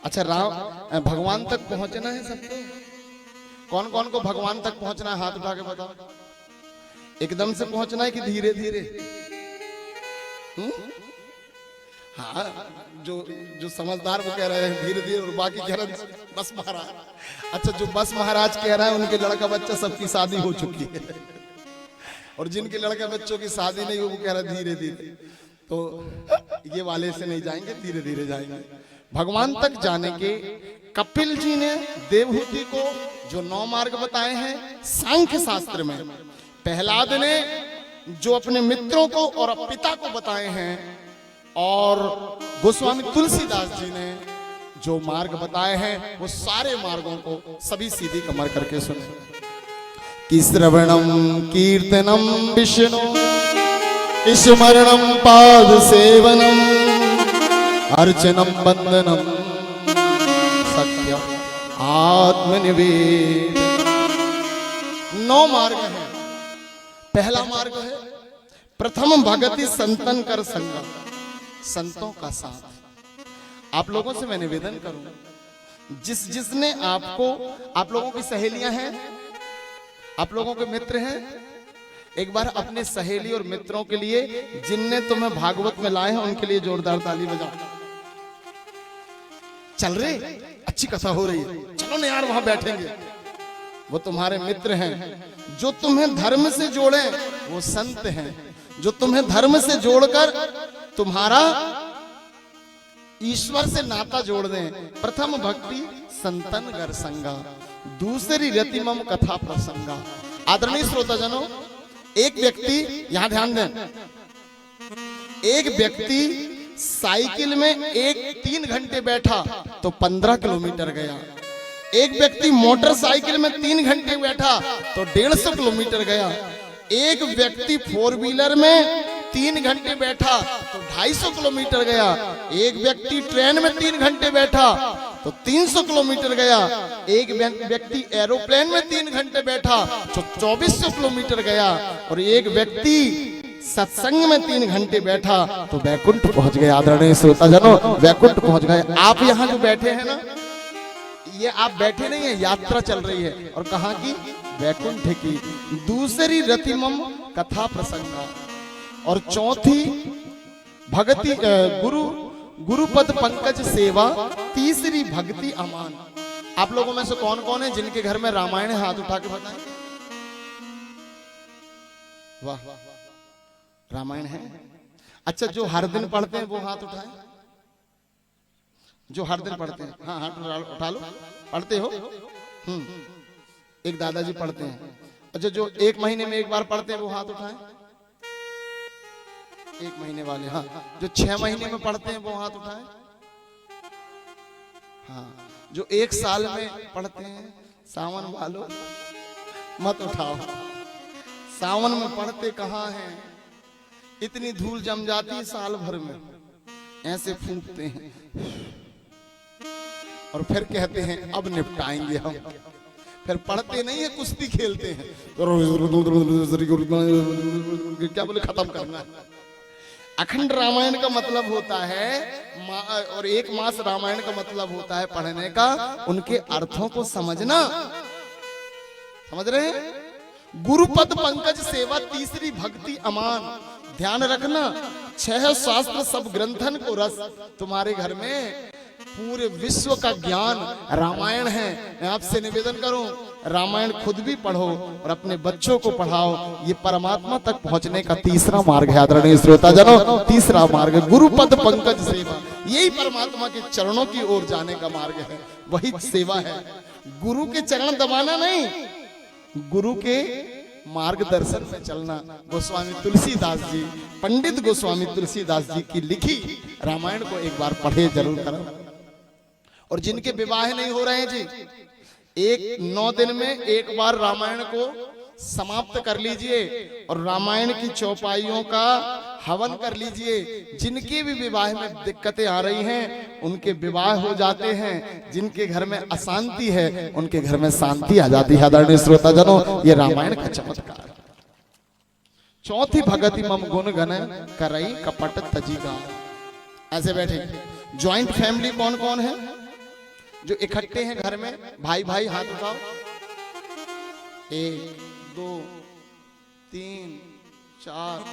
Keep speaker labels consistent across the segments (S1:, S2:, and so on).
S1: अच्छा, राम भगवान तक पहुंचना है सबको? कौन कौन को भगवान तक पहुंचना है? हाथ उठा के बताओ। एकदम से पहुंचना है कि धीरे धीरे? हाँ, जो जो समझदार वो कह रहे हैं धीरे धीरे, और बाकी कह रहे हैं बस महाराज। अच्छा, जो बस महाराज कह रहा है उनके लड़का बच्चा सबकी शादी हो चुकी है, और जिनके लड़का बच्चों की शादी नहीं हो वो कह रहा है धीरे धीरे। तो ये वाले से नहीं जाएंगे, धीरे धीरे जाएंगे। भगवान तक जाने के कपिल जी ने देवहूति को जो 9 मार्ग बताए हैं सांख्य शास्त्र में, प्रहलाद ने जो अपने मित्रों को और पिता को बताए हैं, और गोस्वामी तुलसीदास जी ने जो मार्ग बताए हैं वो सारे मार्गों को सभी सीधी कमर करके सुने। कि श्रवणम कीर्तनम विष्णु स्मरणम पाद सेवनम अर्चनम वंदनम सत्य आत्मनिवेद। 9 मार्ग है। पहला मार्ग है प्रथम भगति संतन कर संग, संतों का साथ। आप लोगों से मैं निवेदन करूं, जिसने आपको, आप लोगों की सहेलियां हैं, आप लोगों के मित्र हैं, एक बार अपने सहेली और मित्रों के लिए जिनने तुम्हें भागवत में लाए हैं उनके लिए जोरदार ताली बजाओ। चल रहे, अच्छी कथा हो रही है, चलो ना यार वहां बैठेंगे। वो तुम्हारे मित्र हैं, जो तुम्हें धर्म से जोड़े वो संत हैं, जो तुम्हें धर्म से जोड़कर तुम्हारा ईश्वर से नाता जोड़ दें। प्रथम भक्ति संतन कर संगा, दूसरी रति मम कथा प्रसंगा। आदरणीय श्रोताजनों, एक व्यक्ति, यहां ध्यान दें, एक व्यक्ति साइकिल में 3 घंटे बैठा तो 15 किलोमीटर गया। एक व्यक्ति मोटरसाइकिल में 3 घंटे बैठा तो 150 किलोमीटर गया। एक व्यक्ति 4 व्हीलर में 3 घंटे बैठा तो 250 किलोमीटर गया। एक व्यक्ति ट्रेन में 3 घंटे बैठा तो 300 किलोमीटर गया। एक व्यक्ति एरोप्लेन में 3 घंटे बैठा तो 2400 किलोमीटर गया। और एक व्यक्ति सत्संग में 3 घंटे बैठा तो वैकुंठ पहुंच गया। आदरणीय श्रोताजनों, वैकुंठ पहुंच गए। आप यहाँ जो बैठे हैं ना, ये आप बैठे नहीं है, यात्रा चल रही है। और कहाँ की? वैकुंठ की। दूसरी रतिमम कथा प्रसंगा, और चौथी भक्ति गुरुपद पंकज सेवा, तीसरी भक्ति अमान। आप लोगों में से कौन कौन है जिनके घर में रामायण है? हाथ उठा के बताएं। वाह वाह, रामायण है। अच्छा, जो हर दिन पढ़ते हैं वो हाथ उठाएं। जो हर दिन पढ़ते हैं, हाँ हाथ उठा लो। पढ़ते हो? एक दादाजी पढ़ते हैं। अच्छा, जो 1 महीने में एक बार पढ़ते हैं वो हाथ उठाएं। 1 महीने वाले, हाँ। जो 6 महीने में पढ़ते हैं वो हाथ उठाएं। हाँ, जो 1 साल में पढ़ते हैं, सावन वालों मत उठाओ। सावन में पढ़ते कहाँ हैं? इतनी धूल जम जाती साल भर में, ऐसे फूंकते हैं और फिर कहते हैं अब निपटाएंगे हम। फिर पढ़ते नहीं है, कुश्ती खेलते हैं। क्या बोले, खत्म करना है। अखंड रामायण का मतलब होता है, और 1 मास रामायण का मतलब होता है पढ़ने का, उनके अर्थों को समझना। समझ रहे हैं? गुरुपद पंकज सेवा, तीसरी भक्ति अमान। ध्यान रखना, 6 शास्त्र सब ग्रंथन को रस। तुम्हारे घर में पूरे विश्व का ज्ञान रामायण है। मैं आपसे निवेदन करूं, रामायण खुद भी पढ़ो और अपने बच्चों को पढ़ाओ। ये परमात्मा तक पहुंचने का तीसरा मार्ग है। आदरणीय श्रोताजनों, तीसरा मार्ग गुरुपद पंकज सेवा। यही परमात्मा के चरणों की ओर जाने का मार्ग है, वही सेवा है। गुरु के चरण दबाना नहीं, गुरु के मार्गदर्शन में चलना। गोस्वामी तुलसीदास जी, पंडित गोस्वामी तुलसीदास जी की लिखी रामायण को एक बार पढ़े जरूर करो। और जिनके विवाह नहीं हो रहे हैं जी, 9 दिन में एक बार रामायण को समाप्त कर लीजिए और रामायण की चौपाइयों का हवन कर लीजिए। जिनके भी विवाह में दिक्कतें आ रही हैं उनके विवाह हो जाते हैं। जिनके घर में अशांति है उनके घर में शांति आ जाती है। आदरणीय श्रोताजनों, ये रामायण का चमत्कार। चौथी भगति मम गुण गण करई कपट तजी गा। ऐसे बैठे। ज्वाइंट फैमिली कौन कौन है? जो इकट्ठे हैं घर में, भाई भाई हाथ उठाओ। 1 2 3 4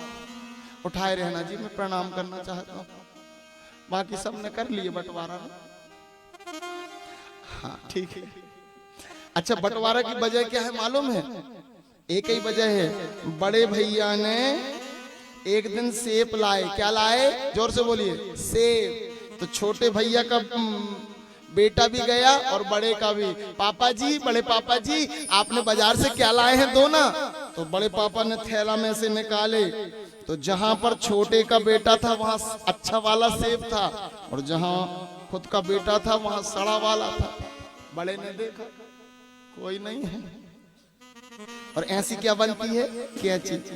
S1: उठाए रहना जी, मैं प्रणाम करना चाहता हूँ। बाकी सब ने कर लिए बंटवारा। हाँ ठीक है। अच्छा, बंटवारा की वजह क्या है मालूम है? एक ही वजह है, बड़े भैया ने एक दिन सेब लाए। क्या लाए? जोर से बोलिए, सेब। तो छोटे भैया का बेटा भी गया और बड़े का भी। पापा जी, बड़े पापा जी, आपने बाजार से क्या लाए हैं? दो ना। तो बड़े पापा ने थैला में से निकाले, तो जहां पर छोटे का बेटा था वहां अच्छा वाला सेब था, और जहां खुद का बेटा था वहां सड़ा वाला था। बड़े ने देखा कोई नहीं है, और ऐसी क्या बनती है, क्या चीज।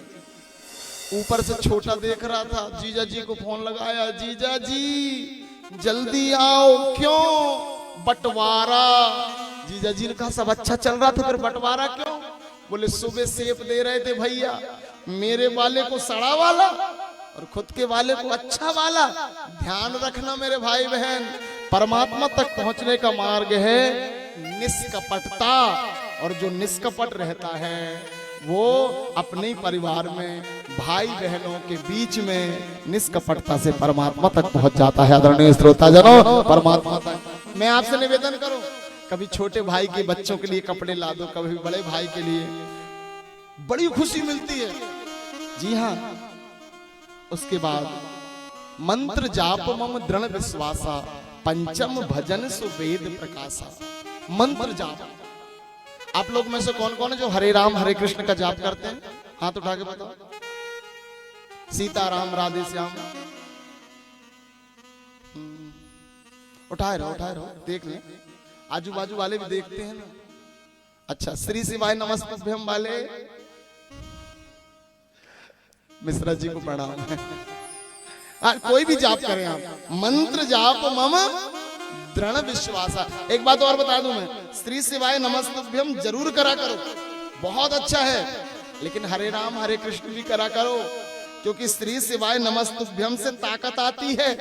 S1: ऊपर से छोटा देख रहा था, जीजा जी को फोन लगाया, जीजा जी जल्दी आओ। क्यों? बंटवारा। जीजा जी ने कहा सब अच्छा चल रहा था, फिर बंटवारा क्यों? बोले सुबह सेब दे रहे थे भैया, मेरे वाले को सड़ा वाला और खुद के वाले को अच्छा वाला। ध्यान रखना मेरे भाई बहन, परमात्मा तक पहुंचने का मार्ग है निष्कपटता, और जो निष्कपट रहता है वो अपने परिवार में, भाई बहनों के बीच में निष्कपटता से परमात्मा तक पहुंच जाता है। आदरणीय श्रोताजनों, परमात्मा तक मैं आपसे निवेदन करूं, कभी छोटे भाई के बच्चों के लिए कपड़े ला दो, कभी बड़े भाई के लिए, बड़ी खुशी मिलती है। जी हाँ। उसके बाद मंत्र जाप मम दृढ़ विश्वासा, पंचम भजन सुवेद प्रकाशा। मंत्र जाप, आप लोग में से कौन कौन है जो हरे राम हरे कृष्ण का जाप करते हैं? हाथ उठा के बताओ। सीताराम राधे श्याम, उठाए रहो, देख ले, आजू बाजू वाले भी देखते हैं ना। अच्छा, श्री शिवाय नमस्तुभ्यम वाले मिश्रा जी को प्रणाम है। कोई भी जाप करें आप, मंत्र जाप मम दृढ़ विश्वासा। एक बात और बता दूं मैं, श्री शिवाय नमस्तुभ्यम जरूर करा करो, बहुत अच्छा है, लेकिन हरे राम हरे कृष्ण भी करा करो, क्योंकि श्री शिवाय नमस्तुभ्यम से ताकत आती है।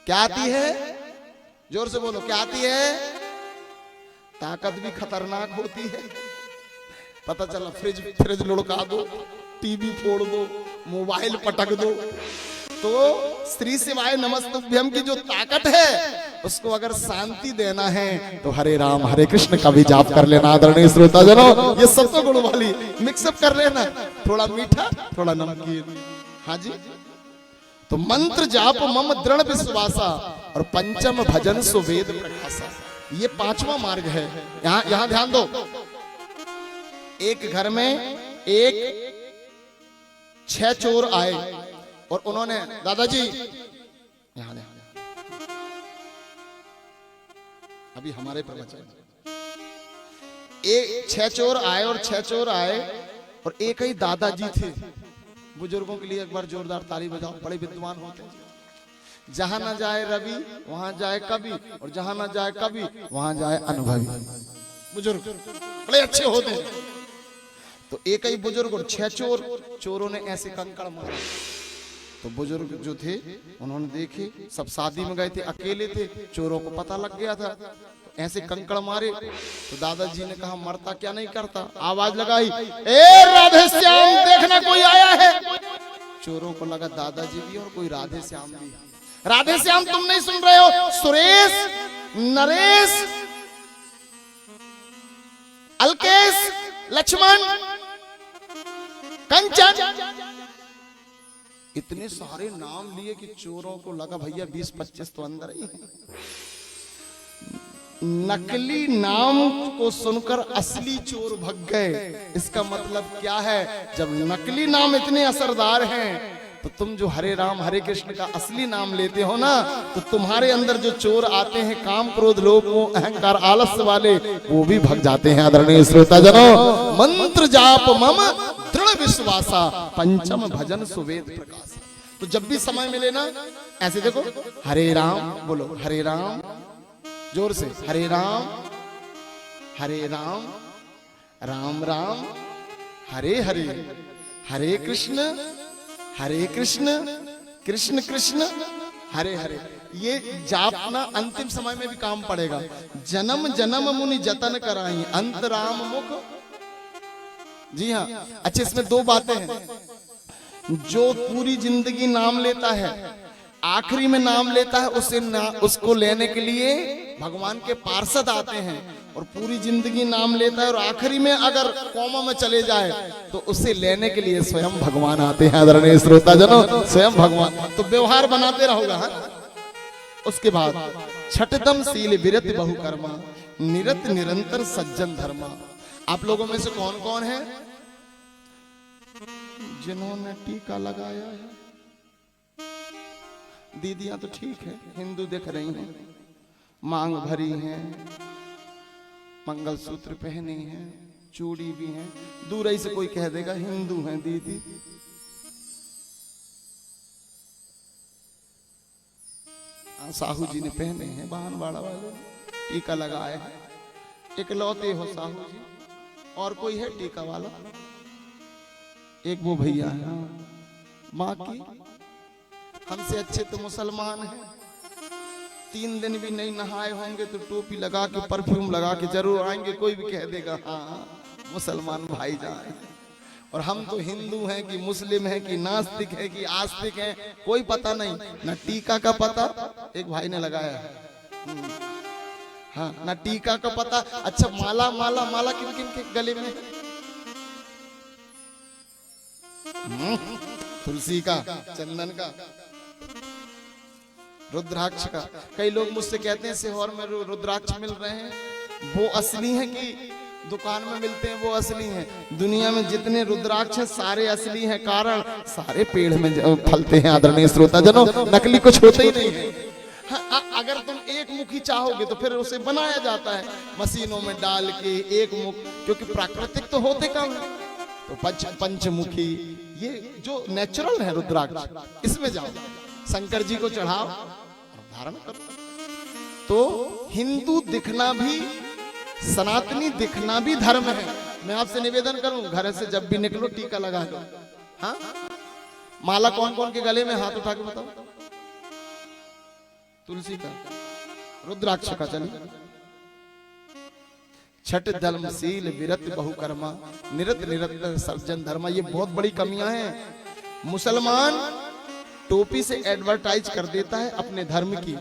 S1: क्या आती है? जोर से बोलो, क्या आती है? ताकत भी खतरनाक होती है। पता चला फ्रिज लुढ़का दो, टीवी फोड़ दो, मोबाइल पटक दो, तो श्री शिवाय नमस्तुभ्यम की जो ताकत है उसको अगर शांति देना है तो हरे राम हरे कृष्ण का भी जाप कर लेना। आदरणीय श्रोताजनों, ये सत्व गुण वाली मिक्सअप कर लेना, थोड़ा मीठा थोड़ा नमकीन। हाँ जी। तो मंत्र जाप मम दृढ़ विश्वासा और पंचम भजन सुवेद प्रकाशा, ये पांचवा मार्ग है। यहां ध्यान दो। एक घर में एक 6 चोर आए और उन्होंने, दादाजी यहां अभी हमारे प्रवचन, एक 6 चोर आए और 6 चोर आए और एक ही दादाजी थे। बुजुर्गों के लिए एक बार जोरदार ताली बजाओ, बड़े विद्वान होते हैं। जहां ना जाए रवि वहां जाए कवि, और जहां ना जाए कवि वहां जाए अनुभवी। बुजुर्ग बड़े अच्छे होते हैं। तो एक ही बुजुर्ग और 6 चोरों ने ऐसे कंकड़ मारे। तो बुजुर्ग जो थे उन्होंने देखे, सब शादी में गए थे, अकेले थे, चोरों को पता लग गया था, तो ऐसे कंकड़ मारे। तो दादाजी ने कहा मरता क्या नहीं करता, आवाज लगाई, ए राधे श्याम देखना कोई आया है। चोरों को लगा दादाजी भी और कोई राधे श्याम भी। राधे श्याम तुम नहीं सुन रहे हो, सुरेश, नरेश, अलकेश, लक्ष्मण, कंचन, इतने सारे नाम लिए कि चोरों को लगा भैया 20-25 तो अंदर ही है। नकली नाम को सुनकर असली चोर भग गए। इसका मतलब क्या है? जब नकली नाम इतने असरदार हैं तो तुम जो हरे राम हरे कृष्ण का असली नाम लेते हो ना, तो तुम्हारे अंदर जो चोर आते हैं काम क्रोध लोभ मोह अहंकार आलस्य वाले, वो भी भग जाते हैं। आदरणीय श्रोताजनों, मंत्र जाप मम दृढ़ विश्वासा पंचम भजन सुवेद प्रकाश। तो जब भी समय मिले ना ऐसे देखो, हरे राम बोलो, हरे राम, जोर से, हरे राम राम राम हरे हरे, हरे कृष्ण कृष्ण कृष्ण हरे हरे। ये जापना अंतिम समय में भी काम पड़ेगा। जन्म जन्म मुनि जतन कराई अंत राम मुख। जी हाँ, अच्छा इसमें दो बातें हैं। जो पूरी जिंदगी नाम लेता है, आखिरी में नाम लेता है, उसको लेने के लिए भगवान के पार्षद आते हैं। और पूरी जिंदगी नाम लेता है और आखिरी में अगर कोमा में चले जाए तो उसे लेने के लिए स्वयं भगवान आते हैं। आदरणीय श्रोता जनों, स्वयं भगवान। तो व्यवहार बनाते रहोगा। हाँ? उसके बाद छठदम सील विरत बहुकर्मा निरत निरंतर सज्जन धर्मा। आप लोगों में से कौन कौन है जिन्होंने टीका लगाया है? दीदियां तो ठीक है, हिंदू दिख रही हैं, मांग भरी हैं, मंगलसूत्र पहने हैं, चूड़ी भी हैं। दूर ही से कोई कह देगा हिंदू हैं दीदी। साहू जी ने पहने हैं, बहनवाड़ा वालों ने टीका लगाया है। इकलौते हो साहू जी। और कोई है टीका वाला? एक वो भैया है। बाकी हमसे अच्छे तो मुसलमान हैं। 3 दिन भी नहीं नहाए होंगे तो टोपी लगा के परफ्यूम लगा के जरूर आएंगे। कोई भी कह देगा हाँ मुसलमान भाई जान। और हम तो हिंदू हैं कि मुस्लिम हैं कि नास्तिक हैं कि आस्तिक हैं, कोई पता नहीं। ना टीका का पता, एक भाई ने लगाया है। हाँ, ना टीका का पता। अच्छा माला माला माला किन किन के गले में? तुलसी का, चंदन का, रुद्राक्ष का। कई लोग मुझसे कहते हैं सीहोर में रुद्राक्ष मिल रहे हैं, वो असली हैं कि दुकान में मिलते हैं वो असली हैं? दुनिया में जितने रुद्राक्ष हैं सारे असली हैं, कारण सारे पेड़ में फलते हैं। आदरणीय श्रोता जनों, नकली कुछ होता ही नहीं है। हाँ, अगर तुम एक मुखी चाहोगे तो फिर उसे बनाया जाता है मशीनों में डाल के एक मुख, क्योंकि प्राकृतिक तो होते कम है। तो पंचमुखी ये जो नेचुरल है रुद्राक्ष, इसमें जाओ, शंकर जी को चढ़ाओ और धारण करो। तो हिंदू दिखना भी, सनातनी दिखना भी धर्म है। मैं आपसे निवेदन करूं, घर से जब भी निकलो टीका लगा लो। हाँ, माला कौन कौन के गले में? हाथ उठा के बताओ। तुलसी का, रुद्राक्ष का। चलिए, छठ धर्म सील विरत बहुकर्मा निरत निरंतर सर्जन धर्मा। ये बहुत बड़ी कमियां हैं। मुसलमान टोपी से एडवर्टाइज कर देता है अपने धर्म की,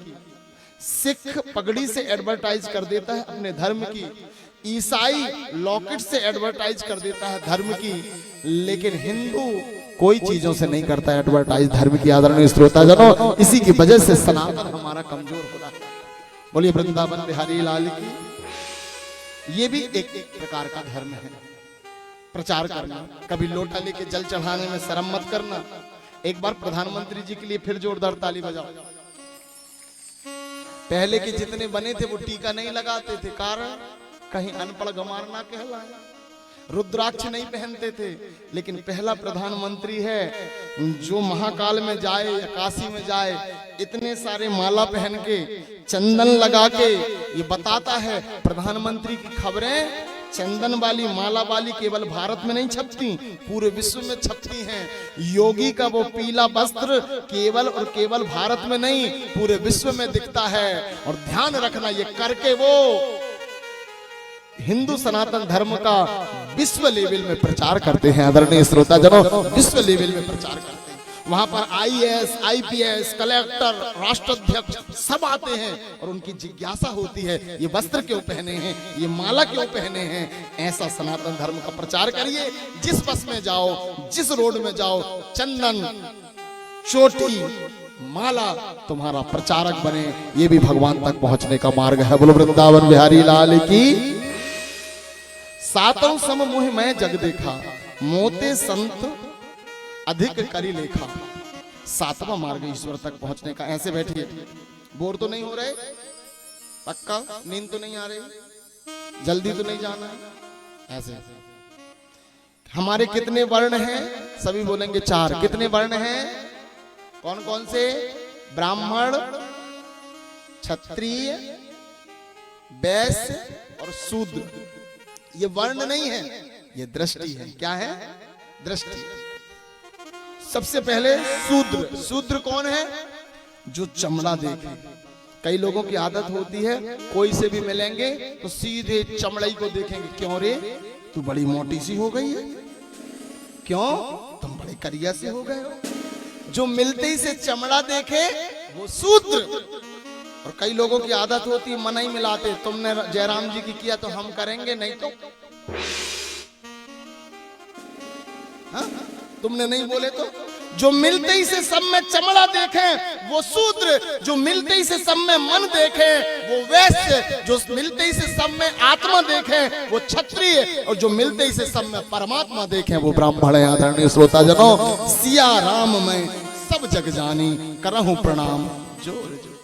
S1: सिख पगड़ी से एडवर्टाइज कर देता है अपने धर्म की, ईसाई लॉकेट से एडवर्टाइज कर देता है धर्म की, लेकिन हिंदू कोई चीजों से नहीं करता एडवर्टाइज धर्म की। आदरणीय श्रोता जनों, इसी की वजह से सनातन हमारा कमजोर हो रहा है। बोलिए वृंदावन बिहारी लाल की। ये भी एक प्रकार का धर्म है, प्रचार करना। कभी लोटा लेके जल चढ़ाने में शर्म मत करना। एक बार प्रधानमंत्री जी के लिए फिर जोरदार ताली बजाओ। पहले के जितने बने थे वो टीका नहीं लगाते थे, कारण कहीं अनपढ़ गंवार ना कहलाए। रुद्राक्ष नहीं पहनते थे, लेकिन पहला प्रधानमंत्री है जो महाकाल में जाए या काशी में जाए, इतने सारे माला पहन के, चंदन लगा के ये बताता है। प्रधानमंत्री की खबरें चंदन वाली, माला वाली केवल भारत में नहीं छपती, पूरे विश्व में छपती हैं। योगी का वो पीला वस्त्र केवल और केवल भारत में नहीं, पूरे विश्व में दिखता है। और ध्यान रखना, ये करके वो हिंदू सनातन धर्म का विश्व लेवल में प्रचार करते हैं। आदरणीय श्रोता जनों, विश्व लेवल में प्रचार करते हैं। वहां पर आईएएस, आईपीएस, कलेक्टर, राष्ट्राध्यक्ष सब आते हैं और उनकी जिज्ञासा होती है ये वस्त्र क्यों पहने हैं, ये माला क्यों पहने हैं। ऐसा सनातन धर्म का प्रचार करिए। जिस बस में जाओ, जिस रोड में जाओ, चंदन, चोटी, माला तुम्हारा प्रचारक बने। ये भी भगवान तक पहुंचने का मार्ग है। बोलो वृंदावन बिहारी लाल की। सातों सम मुहि मैं जग देखा, मोते संत अधिक करी लेखा। सातवां मार्ग ईश्वर तक पहुंचने का। ऐसे बैठिए, बोर तो नहीं हो रहे? पक्का? नींद तो नहीं आ रही? जल्दी तो नहीं जाना है? ऐसे हमारे कितने वर्ण हैं? सभी बोलेंगे 4। कितने वर्ण हैं? कौन कौन से? ब्राह्मण, क्षत्रिय, वैश्य और शूद्र। ये वर्ण नहीं है, ये दृष्टि है। क्या है? दृष्टि। सबसे पहले शूद्र। शूद्र कौन है? जो चमड़ा देखे। कई लोगों की आदत होती है, कोई से भी मिलेंगे तो सीधे चमड़ाई को देखेंगे। क्यों रे, तू बड़ी मोटी सी हो गई है, क्यों तुम बड़े करिया से हो गए हो। जो मिलते ही से चमड़ा देखे वो शूद्र। और कई लोगों की आदत होती है मन ही मिलाते, तुमने जयराम जी की किया तो हम करेंगे, नहीं तो हाँ? तुमने नहीं बोले तो। जो मिलते ही से सब में चमड़ा देखे वो शूद्र, जो मिलते ही से सब में मन देखे वो वैश्य, जो मिलते ही से सब में आत्मा देखे वो क्षत्रिय, और जो मिलते ही से सब में परमात्मा देखे वो ब्राह्मण है। आदरणीय श्रोता जनों, सिया राम में सब जग जानी, करहूं प्रणाम जोर जोर।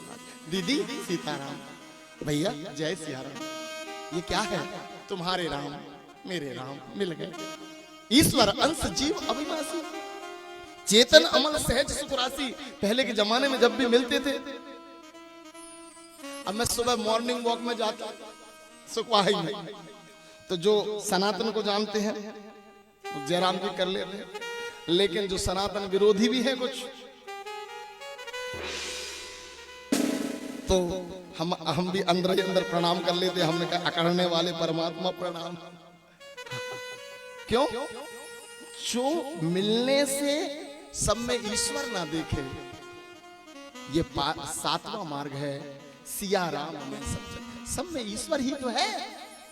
S1: दीदी सीताराम, भैया जय सिया राम। ये क्या है, तुम्हारे राम मेरे राम मिल गए। ईश्वर अंश जीव अविनाशी, चेतन अमल सहज सुखरासी। पहले के जमाने में जब भी मिलते थे, अब मैं सुबह मॉर्निंग वॉक में जाता सुखवाही में, तो जो सनातन को जानते हैं जयराम जी कर लेते हैं, लेकिन जो सनातन विरोधी भी है कुछ, तो हम भी अंदर ही अंदर प्रणाम कर लेते। हमने कहा अकड़ने वाले परमात्मा प्रणाम। क्यों? जो मिलने से सब में ईश्वर ना देखे, ये सातवां मार्ग है। सिया राम में सब में ईश्वर ही तो है,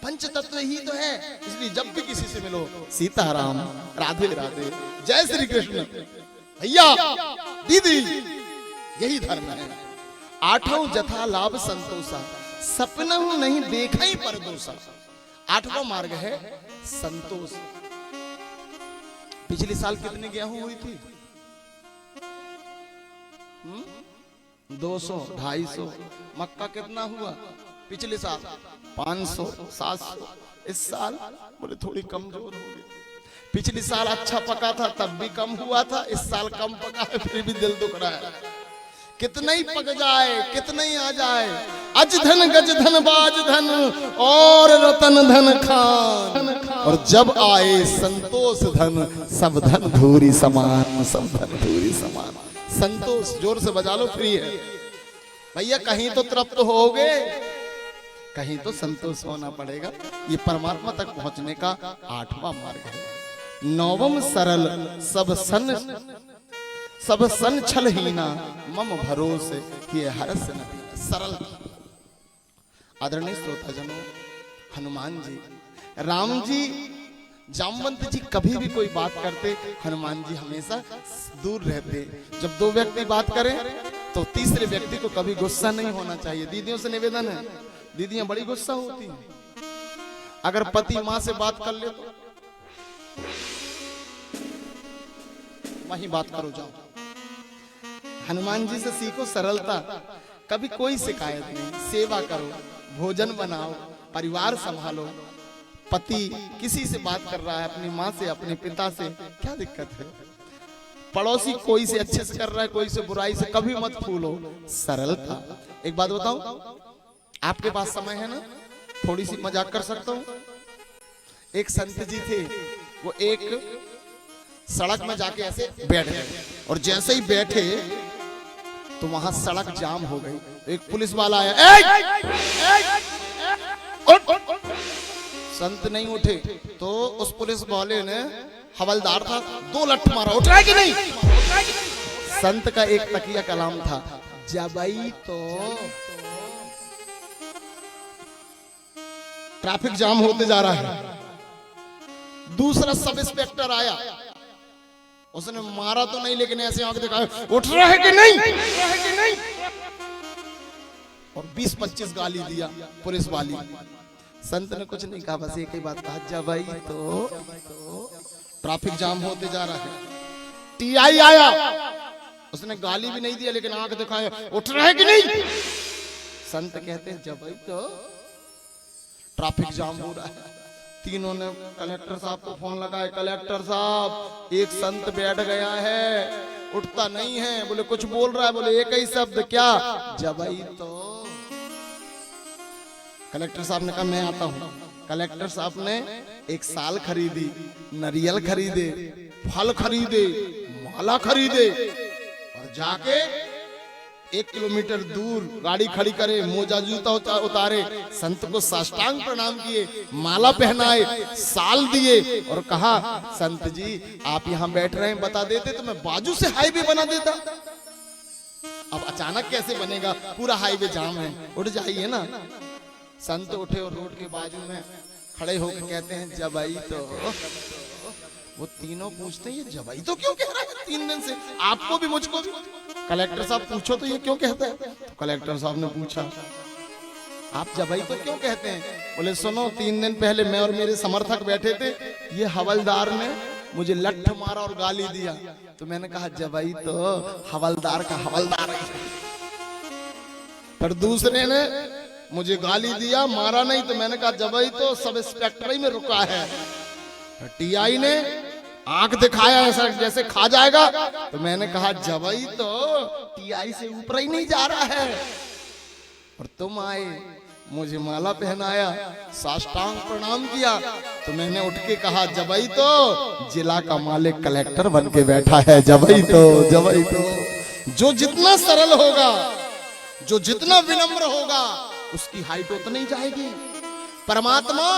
S1: पंच तत्व ही तो है। इसलिए जब भी किसी से मिलो सीताराम, राधे राधे, जय श्री कृष्ण, भैया दीदी, यही धर्म है। आठों जथा लाभ संतोषा, सपना नहीं देखा ही परदोषा। आठवां मार्ग है संतोष। पिछले साल कितनी गेहूं हुई थी? 200, 250। मक्का कितना हुआ पिछले साल? 500, 700। इस साल बोले थोड़ी कमजोर हो गई। पिछले साल अच्छा पका था तब भी कम हुआ था, इस साल कम पका है फिर भी दिल दुख रहा है। कितना ही पक जाए, कितना ही आ जाए, अज धन गज धन बाज धन और रतन धन खान, और जब आए संतोष धन सब धन धूरी समान, सब धन धूरी समान। संतोष जोर से बजा लो, फ्री है भैया। कहीं तो तृप्त होगे, कहीं तो संतोष होना पड़ेगा। ये परमात्मा तक पहुंचने का आठवां मार्ग है। नौवम सरल सब सन छल हीना, मम भरोसे किए हरस न सरल। आदरणीय श्रोता जनों, हनुमान जी, राम जी, जामवंत जी कभी भी कोई बात करते, हनुमान जी हमेशा दूर रहते। जब दो व्यक्ति बात करें तो तीसरे व्यक्ति को कभी गुस्सा नहीं होना चाहिए। दीदियों से निवेदन है, दीदियां बड़ी गुस्सा होती हैं। अगर पति मां से बात कर ले तो वहीं बात करो, जाओ। हनुमान जी से सीखो सरलता, कभी कोई शिकायत नहीं, सेवा करो, भोजन बनाओ, परिवार संभालो। पति किसी से बात कर रहा है, अपनी माँ से, अपने पिता से, क्या दिक्कत है? पड़ोसी कोई से अच्छे से कर रहा है, कोई से बुराई से, कभी मत फूलो, सरलता। एक बात बताऊं, आपके पास समय है ना, थोड़ी सी मजाक कर सकता हूं। एक संत जी थे, वो एक सड़क में जाके ऐसे बैठ गए, और जैसे ही बैठे तो वहां सड़क जाम हो गई। एक पुलिस वाला आया, संत नहीं उठे तो उस पुलिस वाले ने, हवलदार था, 2 लठ मारा, उठ रहा है कि नहीं? संत का एक तकिया कलाम था, जबई तो ट्रैफिक जाम होते जा रहा है। दूसरा सब इंस्पेक्टर आया, उसने मारा तो नहीं, लेकिन ऐसे आंख दिखाया, उठ रहा है कि नहीं? और 20-25 गाली दिया पुलिस वाली। संत ने कुछ नहीं कहा, बस एक ही बात कहा, जब भाई तो ट्रैफिक जाम होते जा रहा है। टीआई आया, उसने गाली भी नहीं दिया, लेकिन आंख दिखाया, उठ रहा है कि नहीं? संत कहते हैं, जब भाई तो ट्रैफिक जाम हो रहा है। तीनों ने कलेक्टर साहब को फोन लगाया, कलेक्टर साहब एक संत बैठ गया है, उठता नहीं है। बोले कुछ बोल रहा है? बोले एक ही शब्द, क्या? जबई तो। कलेक्टर साहब ने कहा मैं आता हूं। कलेक्टर साहब ने एक साल खरीदी, नारियल खरीदे, फल खरीदे, माला खरीदे, और जाके 1 किलोमीटर दूर गाड़ी खड़ी करे, मोजा जूता उतारे, संत को साष्टांग प्रणाम किए, माला पहनाए, साल दिए और कहा संत जी आप यहाँ बैठ रहे हैं, बता देते तो मैं बाजू से हाईवे बना देता। अब अचानक कैसे बनेगा, पूरा हाईवे जाम है, उठ जाइए ना। संत उठे और रोड के बाजू में खड़े होकर कहते हैं जबाई तो। वो तीनों पूछते हैं ये जबाई तो क्यों कह रहा है 3 दिन से, आपको भी मुझको भी। कलेक्टर साहब पूछो तो ये क्यों कहता है। तो कलेक्टर साहब ने पूछा आप जबाई तो क्यों कहते हैं। बोले सुनो 3 दिन पहले मैं और मेरे समर्थक बैठे थे, ये हवलदार ने मुझे लठ मारा और गाली दिया, तो मैंने कहा जबाई तो हवलदार का हवलदार है। फिर दूसरे ने मुझे गाली दिया, मारा नहीं, तो मैंने कहा जबाई तो सब इंस्पेक्टर ही में रुका है। टीआई ने आंख दिखाया ऐसा जैसे खा जाएगा, तो मैंने कहा जबाई तो टीआई से ऊपर ही नहीं जा रहा है। और तुम आए, मुझे माला पहनाया, साष्टांग प्रणाम किया, तो मैंने उठ के कहा जबाई तो जिला का मालिक कलेक्टर बन के बैठा है। जबाई तो, जबाई तो। जो जितना सरल होगा, जो जितना विनम्र होगा, उसकी हाइट उतनी ही जाएगी। परमात्मा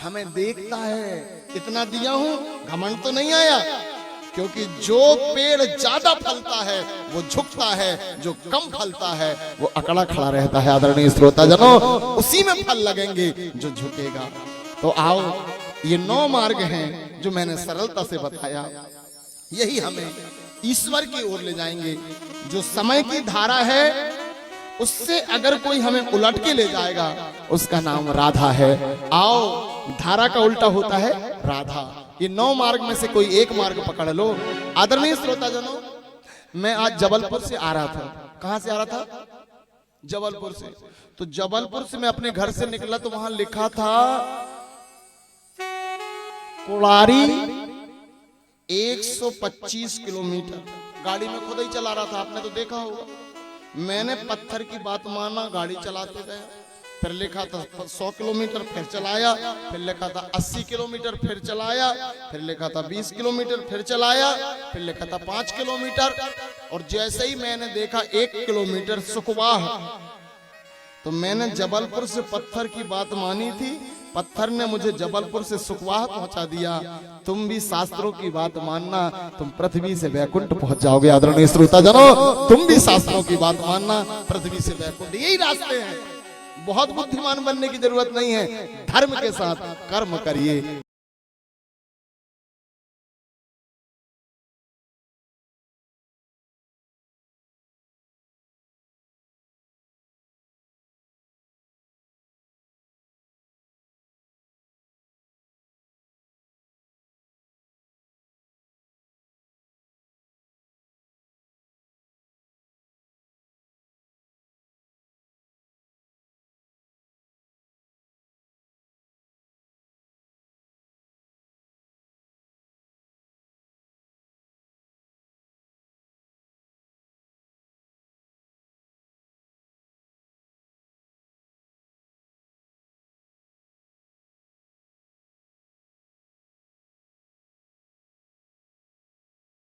S1: हमें देखता है, इतना दिया हूं, घमंड तो नहीं आया। क्योंकि जो पेड़ ज्यादा फलता है वो झुकता है, जो कम फलता है वो अकड़ा खड़ा रहता है। आदरणीय श्रोता जनों, उसी में फल लगेंगे जो झुकेगा। तो आओ, ये 9 मार्ग हैं जो मैंने सरलता से बताया, यही हमें ईश्वर की ओर ले जाएंगे। जो समय की धारा है उससे अगर कोई हमें उलट के ले जाएगा, उसका नाम राधा है। आओ, धारा का उल्टा होता है राधा। ये 9 मार्ग में से कोई एक मार्ग पकड़ लो। आदरणीय श्रोताजनों, मैं आज जबलपुर से आ रहा था। कहां से आ रहा था? जबलपुर से। तो जबलपुर से मैं अपने घर से निकला तो वहां लिखा था कोड़ारी 125 किलोमीटर। गाड़ी में खुद ही चला रहा था, आपने तो देखा होगा। मैंने पत्थर की बात माना, गाड़ी चलाते गए। फिर लिखा था 100 किलोमीटर, फिर चलाया। फिर लिखा था 80 किलोमीटर, फिर चलाया। फिर लिखा था 20 किलोमीटर, फिर चलाया। फिर लिखा था 5 किलोमीटर। और जैसे ही मैंने देखा 1 किलोमीटर सुकवाह, तो मैंने जबलपुर से पत्थर की बात मानी थी, पत्थर ने मुझे जबलपुर से सुकवाह पहुंचा दिया। तुम भी शास्त्रों की बात मानना, तुम पृथ्वी से वैकुंठ पहुंच जाओगे। आदरणीय श्रोताजनों, तुम भी शास्त्रों की बात मानना, पृथ्वी से वैकुंठ, यही रास्ते हैं। बहुत बुद्धिमान बनने की जरूरत नहीं है, धर्म के साथ कर्म करिए।